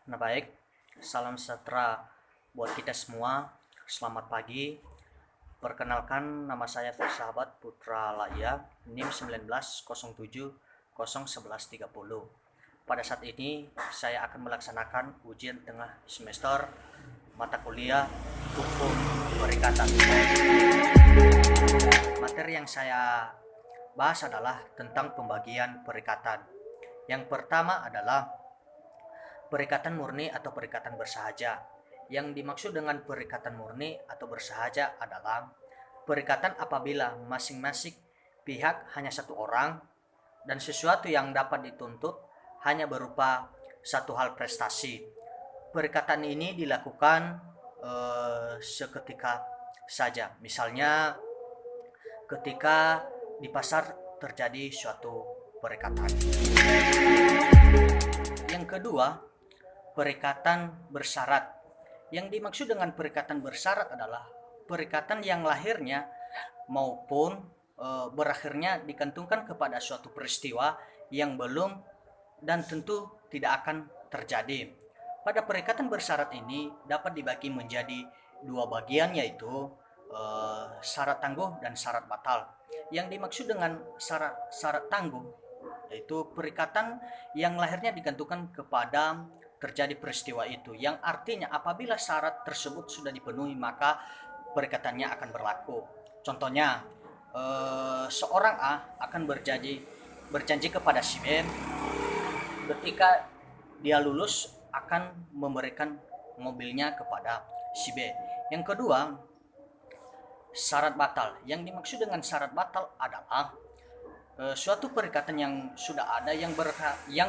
Nah baik, salam sejahtera buat kita semua. Selamat pagi. Perkenalkan, nama saya Sahabat Putra Laya, NIM 1907011130. Pada saat ini saya akan melaksanakan ujian tengah semester mata kuliah Hukum Perikatan. Materi yang saya bahas adalah tentang pembagian perikatan. Yang pertama adalah perikatan murni atau perikatan bersahaja. Yang dimaksud dengan perikatan murni atau bersahaja adalah perikatan apabila masing-masing pihak hanya satu orang dan sesuatu yang dapat dituntut hanya berupa satu hal prestasi. Perikatan ini dilakukan seketika saja. Misalnya ketika di pasar terjadi suatu perikatan. Yang kedua, perikatan bersyarat. Yang dimaksud dengan perikatan bersyarat adalah perikatan yang lahirnya maupun berakhirnya digantungkan kepada suatu peristiwa yang belum dan tentu tidak akan terjadi. Pada perikatan bersyarat ini dapat dibagi menjadi dua bagian, yaitu syarat tangguh dan syarat batal. Yang dimaksud dengan syarat tangguh yaitu perikatan yang lahirnya digantungkan kepada terjadi peristiwa itu, yang artinya apabila syarat tersebut sudah dipenuhi maka perikatannya akan berlaku. Contohnya, seorang A akan berjanji kepada si B ketika dia lulus akan memberikan mobilnya kepada si B. Yang kedua, syarat batal. Yang dimaksud dengan syarat batal adalah suatu perikatan yang sudah ada yang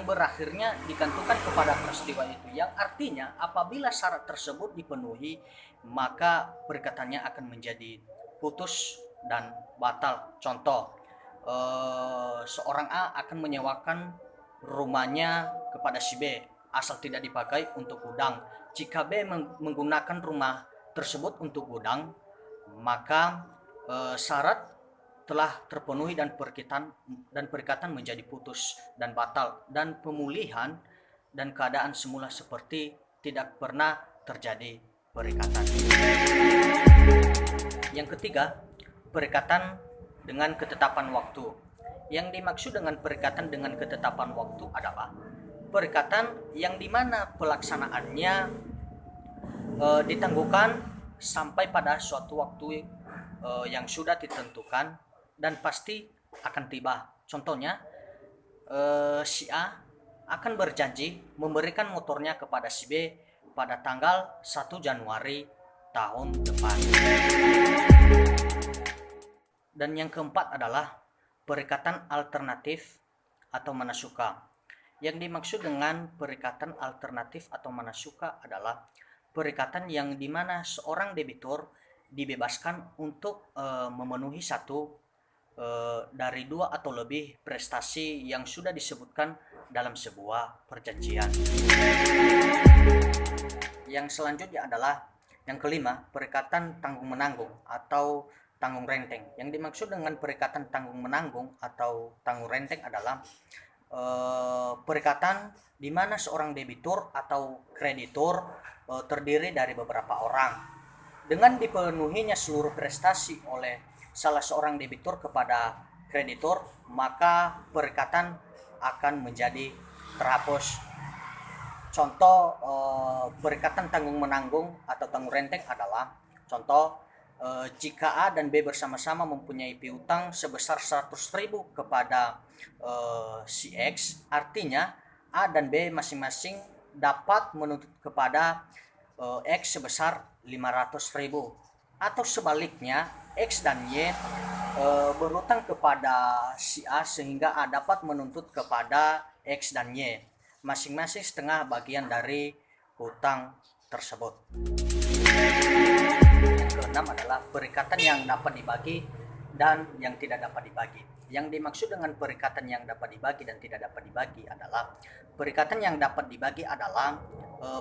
berakhirnya digantungkan kepada peristiwa itu, yang artinya apabila syarat tersebut dipenuhi maka perikatannya akan menjadi putus dan batal. Contoh, seorang A akan menyewakan rumahnya kepada si B asal tidak dipakai untuk gudang. Jika B menggunakan rumah tersebut untuk gudang, maka syarat telah terpenuhi dan perikatan menjadi putus dan batal, dan pemulihan dan keadaan semula seperti tidak pernah terjadi perikatan. Yang ketiga, perikatan dengan ketetapan waktu. Yang dimaksud dengan perikatan dengan ketetapan waktu adalah perikatan yang dimana pelaksanaannya ditangguhkan sampai pada suatu waktu yang sudah ditentukan dan pasti akan tiba. Contohnya, si A akan berjanji memberikan motornya kepada si B pada tanggal 1 Januari tahun depan. Dan yang keempat adalah perikatan alternatif atau manasuka. Yang dimaksud dengan perikatan alternatif atau manasuka adalah perikatan yang dimana seorang debitur dibebaskan untuk memenuhi satu dari dua atau lebih prestasi yang sudah disebutkan dalam sebuah perjanjian. Yang selanjutnya adalah yang kelima, perikatan tanggung-menanggung atau tanggung renteng. Yang dimaksud dengan perikatan tanggung-menanggung atau tanggung renteng adalah perikatan di mana seorang debitur atau kreditur terdiri dari beberapa orang. Dengan dipenuhinya seluruh prestasi oleh salah seorang debitur kepada kreditur, maka perikatan akan menjadi terhapus. Contoh perikatan tanggung-menanggung atau tanggung renteng adalah contoh, jika A dan B bersama-sama mempunyai piutang sebesar 100.000 kepada si X, artinya A dan B masing-masing dapat menuntut kepada X sebesar 500.000. Atau sebaliknya, X dan Y berutang kepada si A sehingga A dapat menuntut kepada X dan Y masing-masing setengah bagian dari hutang tersebut. Yang keenam adalah perikatan yang dapat dibagi dan yang tidak dapat dibagi. Yang dimaksud dengan perikatan yang dapat dibagi dan tidak dapat dibagi adalah perikatan yang dapat dibagi adalah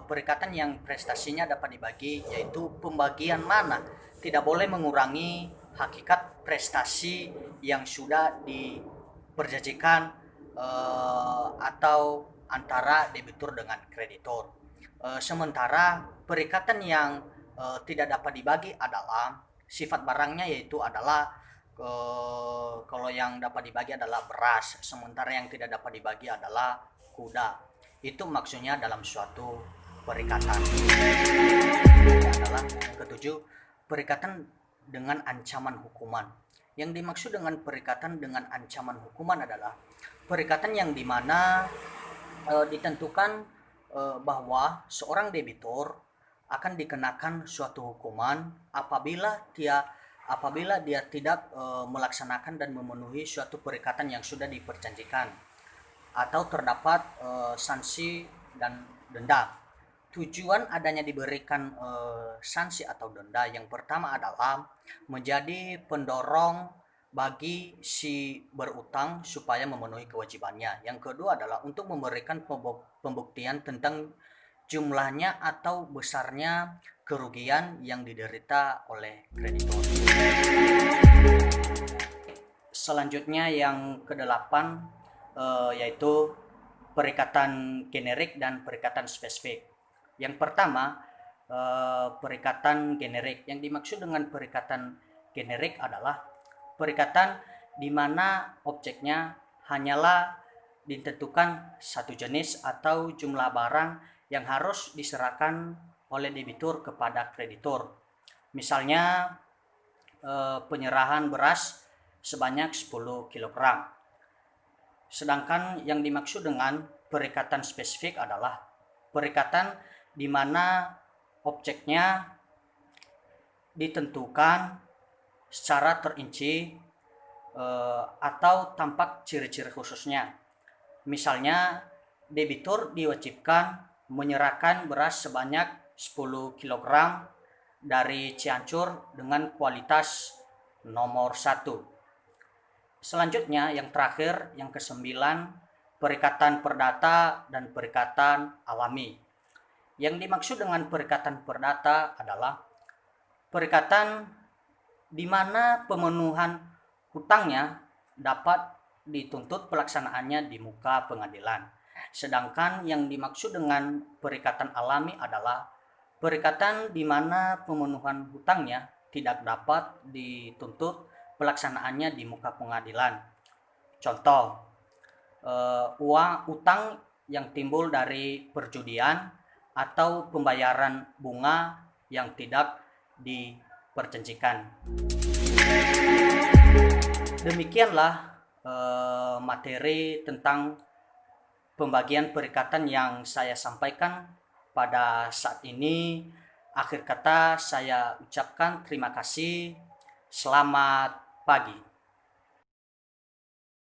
perikatan yang prestasinya dapat dibagi, yaitu pembagian mana tidak boleh mengurangi hakikat prestasi yang sudah diperjanjikan atau antara debitur dengan kreditur. Sementara perikatan yang tidak dapat dibagi adalah sifat barangnya, yaitu adalah kalau yang dapat dibagi adalah beras, sementara yang tidak dapat dibagi adalah kuda. Itu maksudnya dalam suatu perikatan. Ini adalah yang ketujuh, perikatan dengan ancaman hukuman. Yang dimaksud dengan perikatan dengan ancaman hukuman adalah perikatan yang dimana ditentukan bahwa seorang debitur akan dikenakan suatu hukuman apabila dia tidak melaksanakan dan memenuhi suatu perikatan yang sudah diperjanjikan, atau terdapat sanksi dan denda. Tujuan adanya diberikan sanksi atau denda yang pertama adalah menjadi pendorong bagi si berutang supaya memenuhi kewajibannya. Yang kedua adalah untuk memberikan pembuktian tentang jumlahnya atau besarnya kerugian yang diderita oleh kreditur. Selanjutnya yang kedelapan yaitu perikatan generik dan perikatan spesifik. Yang pertama, perikatan generik. Yang dimaksud dengan perikatan generik adalah perikatan di mana objeknya hanyalah ditentukan satu jenis atau jumlah barang yang harus diserahkan oleh debitur kepada kreditur. Misalnya penyerahan beras sebanyak 10 kg. Sedangkan yang dimaksud dengan perikatan spesifik adalah perikatan di mana objeknya ditentukan secara terinci atau tampak ciri-ciri khususnya. Misalnya debitur diwajibkan menyerahkan beras sebanyak 10 kg dari Cianjur dengan kualitas nomor 1. Selanjutnya yang terakhir, yang kesembilan, perikatan perdata dan perikatan alami. Yang dimaksud dengan perikatan perdata adalah perikatan di mana pemenuhan hutangnya dapat dituntut pelaksanaannya di muka pengadilan. Sedangkan yang dimaksud dengan perikatan alami adalah perikatan di mana pemenuhan hutangnya tidak dapat dituntut pelaksanaannya di muka pengadilan. Contoh, utang yang timbul dari perjudian atau pembayaran bunga yang tidak diperjanjikan. Demikianlah materi tentang pembagian perikatan yang saya sampaikan pada saat ini. Akhir kata saya ucapkan terima kasih. Selamat pagi.